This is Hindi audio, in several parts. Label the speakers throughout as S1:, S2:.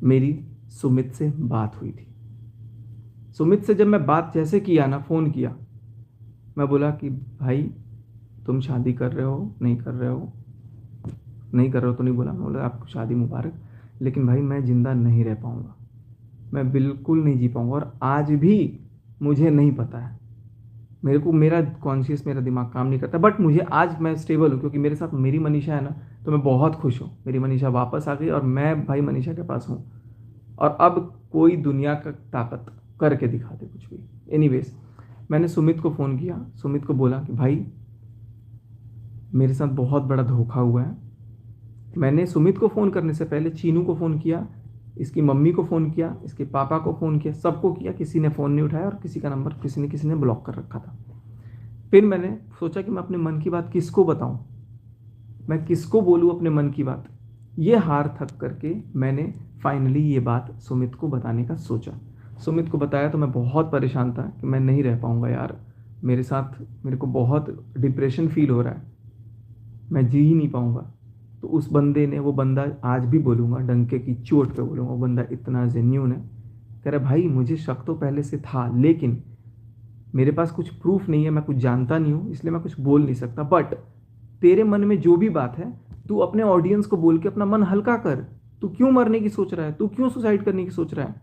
S1: मेरी सुमित से बात हुई थी। सुमित से जब मैं बात जैसे किया ना, फ़ोन किया, मैं बोला कि भाई तुम शादी कर रहे हो नहीं कर रहे हो, नहीं कर रहे हो तो नहीं बोला, मैं बोला आपको शादी मुबारक, लेकिन भाई मैं ज़िंदा नहीं रह पाऊँगा, मैं बिल्कुल नहीं जी पाऊँगा। और आज भी मुझे नहीं पता है, मेरे को मेरा कॉन्शियस, मेरा दिमाग काम नहीं करता, बट मुझे आज मैं स्टेबल हूँ क्योंकि मेरे साथ मेरी मनीषा है ना, तो मैं बहुत खुश हूँ। मेरी मनीषा वापस आ गई और मैं भाई मनीषा के पास हूँ। और अब कोई दुनिया का ताकत करके दिखा दे कुछ भी। एनीवेज, मैंने सुमित को फ़ोन किया, सुमित को बोला कि भाई मेरे साथ बहुत बड़ा धोखा हुआ है। मैंने सुमित को फ़ोन करने से पहले चीनू को फ़ोन किया, इसकी मम्मी को फ़ोन किया, इसके पापा को फ़ोन किया, सबको किया, किसी ने फ़ोन नहीं उठाया और किसी का नंबर किसी ने ब्लॉक कर रखा था। फिर मैंने सोचा कि मैं अपने मन की बात किसको बताऊं, मैं किसको बोलूं अपने मन की बात। ये हार थक करके मैंने फाइनली ये बात सुमित को बताने का सोचा। सुमित को बताया तो मैं बहुत परेशान था कि मैं नहीं रह पाऊंगा यार, मेरे साथ मेरे को बहुत डिप्रेशन फील हो रहा है, मैं जी ही नहीं पाऊंगा। तो उस बंदे ने, वो बंदा आज भी बोलूँगा, डंके की चोट पे बोलूँगा, वो बंदा इतना जेन्यून है। कह रहा भाई मुझे शक तो पहले से था, लेकिन मेरे पास कुछ प्रूफ नहीं है, मैं कुछ जानता नहीं हूँ, इसलिए मैं कुछ बोल नहीं सकता। बट तेरे मन में जो भी बात है, तू अपने ऑडियंस को बोल के अपना मन हल्का कर। तू क्यों मरने की सोच रहा है, तू क्यों सुसाइड करने की सोच रहा है?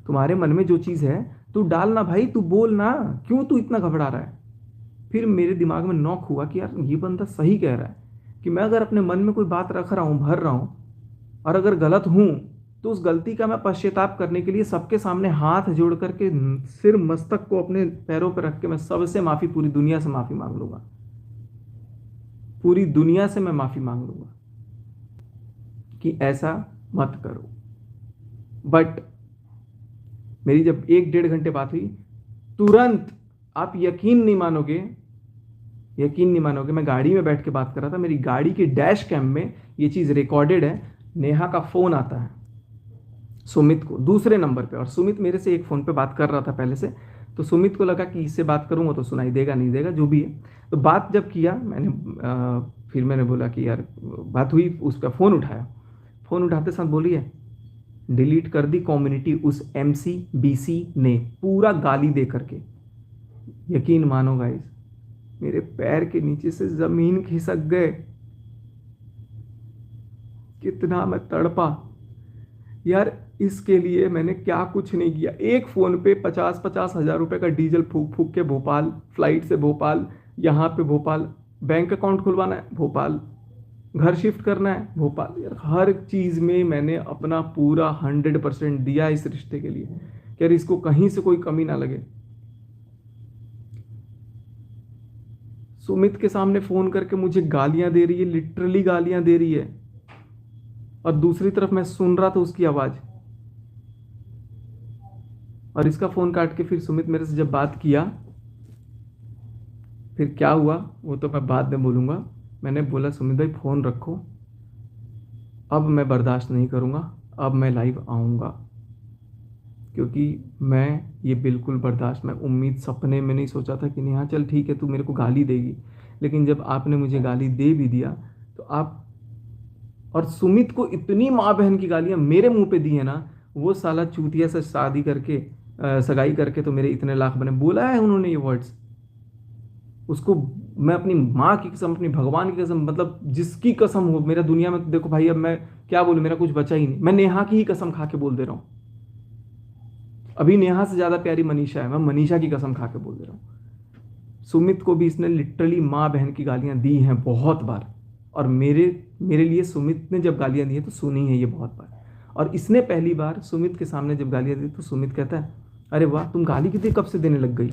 S1: तुम्हारे मन में जो चीज़ है तू डालना भाई, तू बोल ना, क्यों तू इतना घबरा रहा है? फिर मेरे दिमाग में नॉक हुआ कि यार ये बंदा सही कह रहा है कि मैं अगर अपने मन में कोई बात रख रहा हूँ, भर रहा हूँ, और अगर गलत हूँ तो उस गलती का मैं पश्चाताप करने के लिए सबके सामने हाथ जोड़ करके, सिर मस्तक को अपने पैरों पर रख के मैं सबसे माफ़ी, पूरी दुनिया से माफ़ी मांग लूँगा, पूरी दुनिया से मैं माफ़ी मांग लूँगा कि ऐसा मत करो। बट मेरी जब 1 डेढ़ घंटे बात हुई, तुरंत, आप यकीन नहीं मानोगे, यकीन नहीं मानोगे, मैं गाड़ी में बैठ के बात कर रहा था, मेरी गाड़ी के डैश कैम में ये चीज़ रिकॉर्डेड है। नेहा का फ़ोन आता है सुमित को दूसरे नंबर पे, और सुमित मेरे से एक फ़ोन पे बात कर रहा था पहले से। तो सुमित को लगा कि इससे बात करूँगा तो सुनाई देगा नहीं देगा, जो भी है। तो बात जब किया मैंने, फिर मैंने बोला कि यार बात हुई, उसका फ़ोन उठाया। फ़ोन उठाते साथ बोली है, डिलीट कर दी कम्युनिटी उस MCBC ने, पूरा गाली दे करके। यकीन मानो गाइस, मेरे पैर के नीचे से ज़मीन खिसक गए, कितना मैं तड़पा यार। इसके लिए मैंने क्या कुछ नहीं किया, एक फ़ोन पे 50-50 हज़ार रुपए का डीजल फूक फूक के भोपाल, फ्लाइट से भोपाल, यहाँ पे भोपाल, बैंक अकाउंट खुलवाना है भोपाल, घर शिफ्ट करना है भोपाल। यार हर चीज़ में मैंने अपना पूरा 100% दिया इस रिश्ते के लिए कि यार इसको कहीं से कोई कमी ना लगे। सुमित के सामने फ़ोन करके मुझे गालियां दे रही है, लिटरली गालियां दे रही है, और दूसरी तरफ मैं सुन रहा था उसकी आवाज़। और इसका फ़ोन काट के फिर सुमित मेरे से जब बात किया, फिर क्या हुआ वो तो मैं बाद में बोलूँगा। मैंने बोला सुमित भाई फ़ोन रखो, अब मैं बर्दाश्त नहीं करूँगा, अब मैं लाइव आऊँगा, क्योंकि मैं ये बिल्कुल बर्दाश्त, मैं उम्मीद सपने में नहीं सोचा था कि नहीं हाँ चल ठीक है तू मेरे को गाली देगी, लेकिन जब आपने मुझे गाली दे भी दिया तो आप, और सुमित को इतनी माँ बहन की गालियाँ मेरे मुंह पे दी है ना, वो साला चूतिया से शादी करके, सगाई करके तो मेरे इतने लाख बने, बोला है उन्होंने ये वर्ड्स। उसको मैं अपनी माँ की कसम, अपनी भगवान की कसम, मतलब जिसकी कसम हो मेरा दुनिया में, तो देखो भाई अब मैं क्या बोलूँ, मेरा कुछ बचा ही नहीं। मैं नेहा की ही कसम खा के बोल दे रहा हूँ, अभी नेहा से ज़्यादा प्यारी मनीषा है, मैं मनीषा की कसम खा के बोल दे रहा हूँ। सुमित को भी इसने लिटरली माँ बहन की गालियाँ दी हैं बहुत बार, और मेरे मेरे लिए सुमित ने जब गालियाँ दी हैं तो सुनी है ये बहुत बार। और इसने पहली बार सुमित के सामने जब गालियाँ दी तो सुमित कहता है अरे वाह तुम गाली कितनी कब से देने लग गई?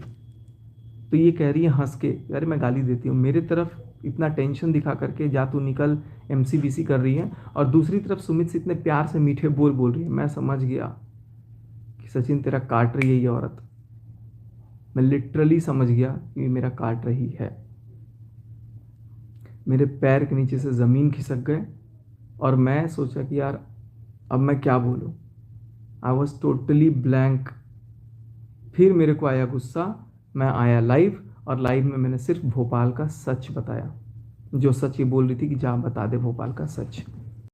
S1: तो ये कह रही है हंस के, अरे मैं गाली देती हूँ, मेरे तरफ इतना टेंशन दिखा करके जा तू निकल MCBC कर रही है, और दूसरी तरफ सुमित से इतने प्यार से मीठे बोल बोल रही है। मैं समझ गया कि सचिन तेरा काट रही है ये औरत, मैं लिटरली समझ गया कि मेरा काट रही है। मेरे पैर के नीचे से ज़मीन खिसक गए, और मैं सोचा कि यार अब मैं क्या बोलूँ, आई वॉज टोटली ब्लैंक। फिर मेरे को आया गुस्सा, मैं आया लाइव, और लाइव में मैंने सिर्फ भोपाल का सच बताया, जो सच ये बोल रही थी कि जा बता दे भोपाल का सच।